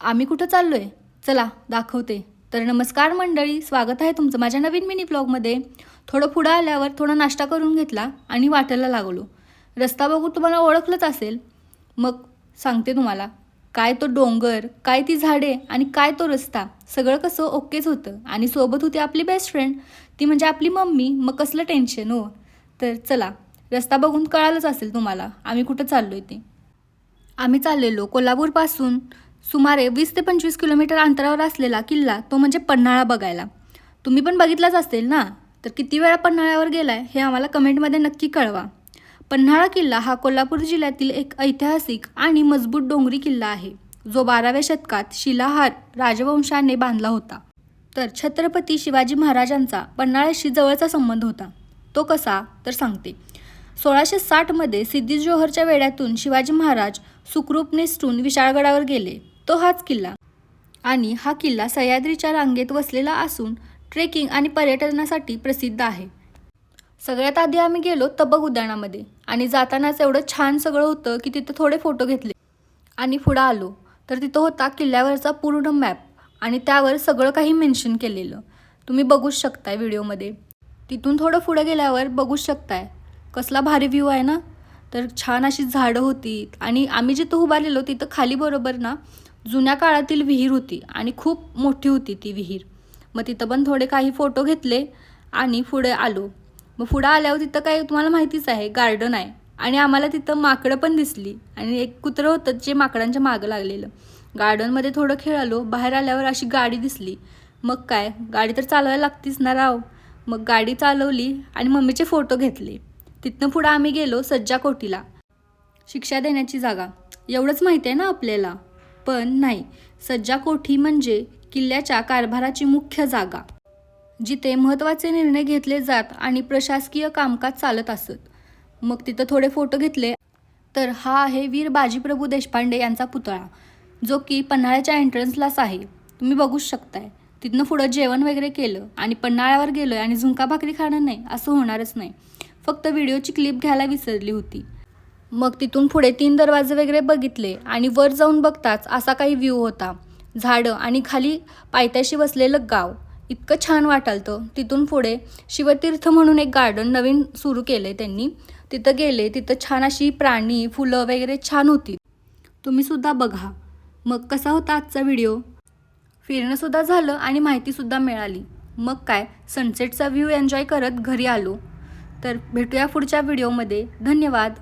आम्ही कुठं चाललोय? चला दाखवते. तर नमस्कार मंडळी, स्वागत आहे तुमचं माझ्या नवीन मिनी ब्लॉगमध्ये. थोडं पुढं आल्यावर थोडा नाश्ता करून घेतला आणि वाटेला लागलो. रस्ता बघून तुम्हाला ओळखलंच असेल. मग सांगते तुम्हाला, काय तो डोंगर, काय ती झाडे आणि काय तो रस्ता, सगळं कसं ओकेच होतं. आणि सोबत होती आपली बेस्ट फ्रेंड, ती म्हणजे आपली मम्मी. मग कसलं टेन्शन हो. तर चला, रस्ता बघून कळालंच असेल तुम्हाला आम्ही कुठं चाललोय ते. आम्ही चाललेलो कोल्हापूरपासून सुमारे 20 ते 25 किलोमीटर अंतरावर असलेला किल्ला, तो म्हणजे पन्हाळा बघायला. तुम्ही पण बघितलाच असेल ना? तर किती वेळा पन्हाळ्यावर गेलाय हे आम्हाला कमेंटमध्ये नक्की कळवा. पन्हाळा किल्ला हा कोल्हापूर जिल्ह्यातील एक ऐतिहासिक आणि मजबूत डोंगरी किल्ला आहे, जो 12व्या शतकात शिलाहार राजवंशाने बांधला होता. तर छत्रपती शिवाजी महाराजांचा पन्हाळ्याशी जवळचा संबंध होता. तो कसा तर सांगते. 1660मध्ये सिद्धी जोहरच्या वेढ्यातून शिवाजी महाराज सुखरूप निसटून विशाळगडावर गेले. तो हाच किल्ला. आणि हा किल्ला सह्याद्रीच्या रांगेत वसलेला असून ट्रेकिंग आणि पर्यटनासाठी प्रसिद्ध आहे. सगळ्यात आधी आम्ही गेलो तबक उद्यानामध्ये आणि जातानाच एवढं छान सगळं होतं की तिथं थोडे फोटो घेतले. आणि पुढं आलो तर तिथं होता किल्ल्यावरचा पूर्ण मॅप आणि त्यावर सगळं काही मेन्शन केलेलं. तुम्ही बघूच शकताय व्हिडिओमध्ये. तिथून थोडं पुढं गेल्यावर बघूच शकताय कसला भारी व्ह्यू आहे ना. तर छान अशी झाडं होती आणि आम्ही जिथं उभारलेलो तिथं खाली बरोबर ना जुन्या काळातील विहीर होती आणि खूप मोठी होती ती विहीर. मग तिथं पण थोडे काही फोटो घेतले आणि पुढे आलो. मग पुढं आल्यावर तिथं काय तुम्हाला माहितीच आहे, गार्डन आहे. आणि आम्हाला तिथं माकडं पण दिसली आणि एक कुत्रं होतं जे माकडांच्या मागं लागलेलं. गार्डनमध्ये थोडं खेळालो. बाहेर आल्यावर अशी गाडी दिसली. मग काय, गाडी तर चालवायला लागतीच ना राव. मग गाडी चालवली आणि मम्मीचे फोटो घेतले. तिथनं पुढं आम्ही गेलो सज्जा कोठीला, शिक्षा देण्याची जागा. एवढंच माहिती आहे ना आपल्याला, पण नाही. सज्जा कोठी म्हणजे किल्ल्याच्या कारभाराची मुख्य जागा, जिथे महत्त्वाचे निर्णय घेतले जात आणि प्रशासकीय कामकाज चालत असत. मग तिथं थोडे फोटो घेतले. तर हा आहे वीर बाजीप्रभू देशपांडे यांचा पुतळा, जो की पन्हाळ्याच्या एंट्रन्सलाच आहे. तुम्ही बघूच शकताय. तिथनं पुढं जेवण वगैरे केलं आणि पन्हाळ्यावर गेलो आणि झुणका भाकरी खाणं नाही असं होणारच नाही. फक्त व्हिडिओची क्लिप घ्यायला विसरली होती. मग तिथून पुढे 3 दरवाजे वगैरे बघितले आणि वर जाऊन बघताच असा काही व्ह्यू होता. झाडं आणि खाली पायथ्याशी वसलेलं गाव. इतकं छान वाटालतं. तिथून पुढे शिवतीर्थ म्हणून एक गार्डन नवीन सुरू केलं त्यांनी. तिथं गेले. तिथं छान अशी प्राणी, फुलं वगैरे छान होती. तुम्हीसुद्धा बघा. मग कसा होता आजचा व्हिडिओ? फिरणंसुद्धा झालं आणि माहितीसुद्धा मिळाली. मग काय, सनसेटचा व्ह्यू एन्जॉय करत घरी आलो. तर भेटूया पुढच्या व्हिडिओमध्ये. धन्यवाद.